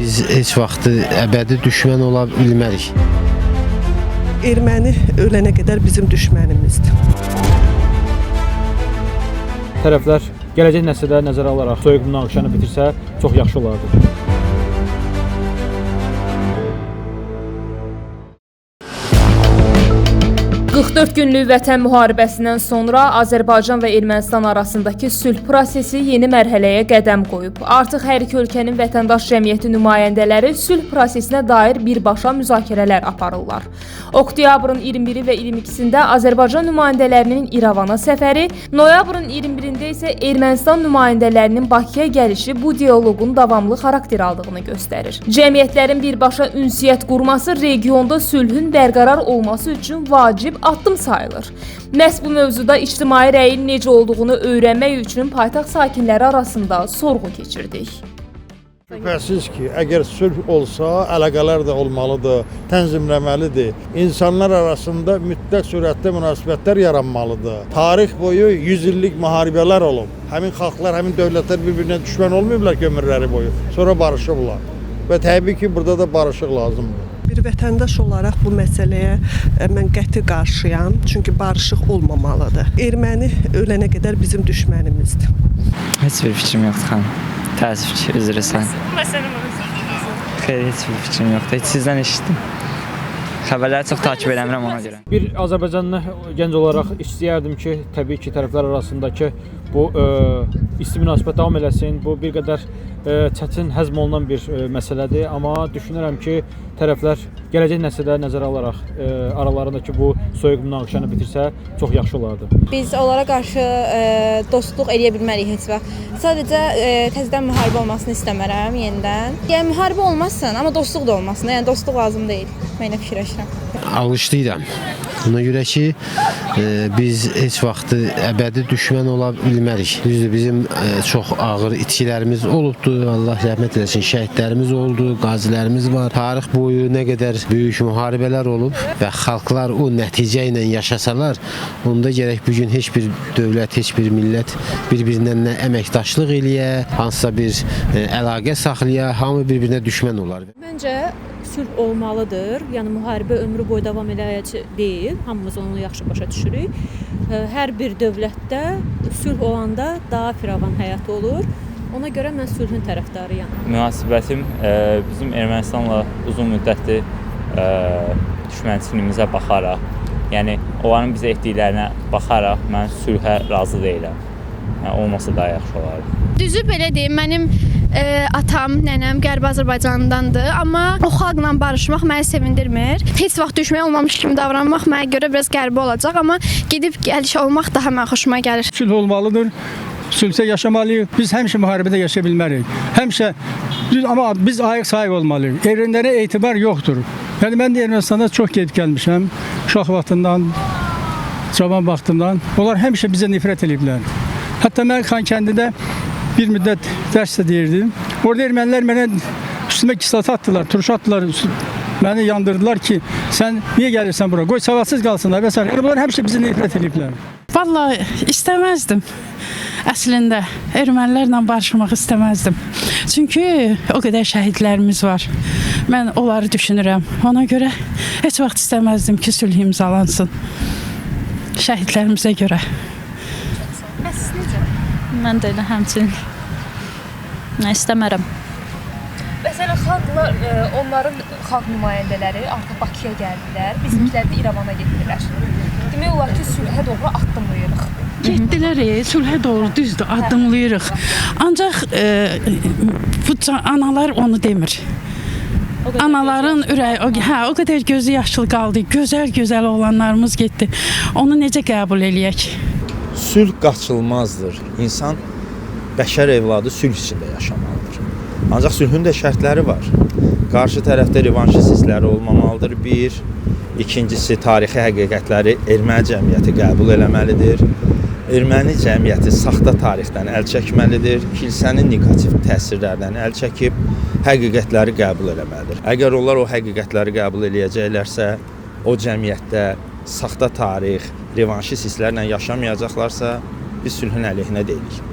Biz heç vaxt əbədi düşmən ola bilmərik. Erməni ölənə qədər bizim düşmənimizdir. Tərəflər gələcək nəsilləri nəzərə alaraq soyuq münaqişəni bitirsə çox yaxşı olardı. ...44 günlük vətən müharibəsindən sonra Azərbaycan və Ermənistan arasındakı sülh prosesi yeni mərhələyə qədəm qoyub. Artıq hər iki ölkənin vətəndaş cəmiyyəti nümayəndələri sülh prosesinə dair birbaşa müzakirələr aparırlar. Oktyabrın 21-i və 22-sində Azərbaycan nümayəndələrinin İrəvana səfəri, noyabrın 21-də isə Ermənistan nümayəndələrinin Bakıya gəlişi bu diyaloqun davamlı xarakter aldığını göstərir. Cəmiyyətlərin birbaşa ünsiyyət qurması regionda sülhün bərqərar olması üçün vacib addım sayılır. Məhz bu mövzuda ictimai rəyin necə olduğunu öyrənmək üçün paytaxt sakinləri arasında sorğu keçirdik. Şübhəsiz ki, əgər sülh olsa, əlaqələr də olmalıdır, tənzimləməlidir. İnsanlar arasında mütləq surətdə münasibətlər yaranmalıdır. Tarix boyu 100 illik müharibələr olub. Həmin xalqlar, həmin dövlətlər bir-birinə düşmən olmayıblar ki, ömürləri boyu. Sonra barışıblar. Və təbii ki, burada da barışıq lazımdır. Bir vətəndaş olaraq bu məsələyə mən qəti qarşıyam. Çünki barışıq olmamalıdır. Erməni ölənə qədər bizim düşmənimizdir. Heç bir fikrim yoxdur xanım. Təəssüf ki, üzr istəyirəm. Məsələn, bunu Xeyr, heç bir fikrim yoxdur. Heç sizdən eşitdim. Xəbərləri çox takip eləmirəm ona görə. Bir Azərbaycanlı gənc olaraq istəyərdim ki, təbii ki, tərəflər arasındakı bu isti münasibət davam eləsin. Bu bir qədər çətin həzm olunan bir məsələdir, amma düşünürəm ki, tərəflər gələcək nəsilləri nəzərə alaraq aralarındakı bu soyuq münaqişəni bitirsə çox yaxşı olardı. Biz onlara qarşı dostluq eləyə bilmərik heç vaxt. Sadəcə təzədən müharibə olmasını istəmərəm yenidən. Yəni müharibə olmasın, amma dostluq da olmasın. Yəni dostluq lazım deyil. Mən elə fikirləşirəm. Alışdıyram. Ona görə ki, biz heç vaxt əbədi düşmən ola bilmərik. Düzdür, bizim çox ağır itkilərimiz olubdur. Allah rəhmət eləsin, şəhidlərimiz oldu, qazilərimiz var. Tarix boyu nə qədər böyük müharibələr olub və xalqlar o nəticə ilə yaşasalar, onda gərək bugün heç bir dövlət, heç bir millət bir-birindən nə əməkdaşlıq eləyə, hansısa bir əlaqə saxlaya, hamı bir-birinə düşmən olar. Məncə sülh olmalıdır. Yəni müharibə ömrü boyu davam eləyəcək deyil. Hamımız onu yaxşı başa düşürük. Hər bir dövlətdə sülh olanda daha firavan həyat olur. Ona görə mən sülhün tərəfdarıyam. Münasibətim bizim Ermənistanla uzun müddətli düşmənçiliyimizə baxaraq, yəni onların bizə etdiklərinə baxaraq mən sülhə razı deyiləm. Yəni, olmasa daha yaxşı olardı. Düzü belə deyim, mənim atam, nənəm Qərbi Azərbaycandandır, amma o xalqla barışmaq məni sevindirmir. Heç vaxt düşmən olmamış kimi davranmaq mənə görə biraz qəribə olacaq, amma gedib gəliş olmaq daha mənə xoşuma gəlir. Sülh olmalıdır, sülhsə yaşamalıyıq. Biz həmişə müharibədə yaşaya bilmərik. Həmişə, amma biz ayıq sayıq olmalıyıq. Ermənilərə etibar yoxdur. Yəni mən də Ermənistanda çox gedib gəlmişəm, uşaq vaxtından, cavan vaxtından. Onlar həmişə bizə nifrət ediblər. Hətta mən Xankəndidə bir müddət dərs də deyirdim. Orada ermənilər mənə üstümə kisat atdılar, turşu atdılar, məni yandırdılar ki, sən niyə gəlirsən bura? Qoy savadsız qalsınlar və s. Yəni bunlar həmişə bizi nifrət ediblər. Vallahi istəməzdim. Əslində ermənilərlə barışmaq istəməzdim. Çünki o qədər şəhidlərimiz var. Mən onları düşünürəm. Ona görə heç vaxt istəməzdim ki, sülh imzalansın. Şəhidlərimizə görə. Mən də elə həmçinin istəmərəm. Məsələn, xalqlar, onların xalq nümayəndələri artıq Bakıya gəldilər, bizimkilər də İrəvana getdilər. Demək olar ki, sülhə doğru addımlayırıq. Getdilər, sülhə doğru düzdür, addımlayırıq. Ancaq bu analar onu demir. Anaların ürəyi, o qədər gözü yaşlı qaldı, gözəl oğlanlarımız getdi. Onu necə qəbul eləyək? Sülh qaçılmazdır. İnsan, bəşər evladı sülh içində yaşamalıdır. Ancaq sülhün də şərtləri var. Qarşı tərəfdə revanşist hissləri olmamalıdır. Bir, ikincisi tarixi həqiqətləri erməni cəmiyyəti qəbul eləməlidir. Erməni cəmiyyəti saxta tarixdən əl çəkməlidir. Kilsənin negativ təsirlərdən əl çəkib həqiqətləri qəbul eləməlidir. Əgər onlar o həqiqətləri qəbul eləyəcəklərsə, o cəmiyyətdə saxta tarix, revanşist hisslərlə yaşamayacaqlarsa, biz sülhün əleyhinə deyilik.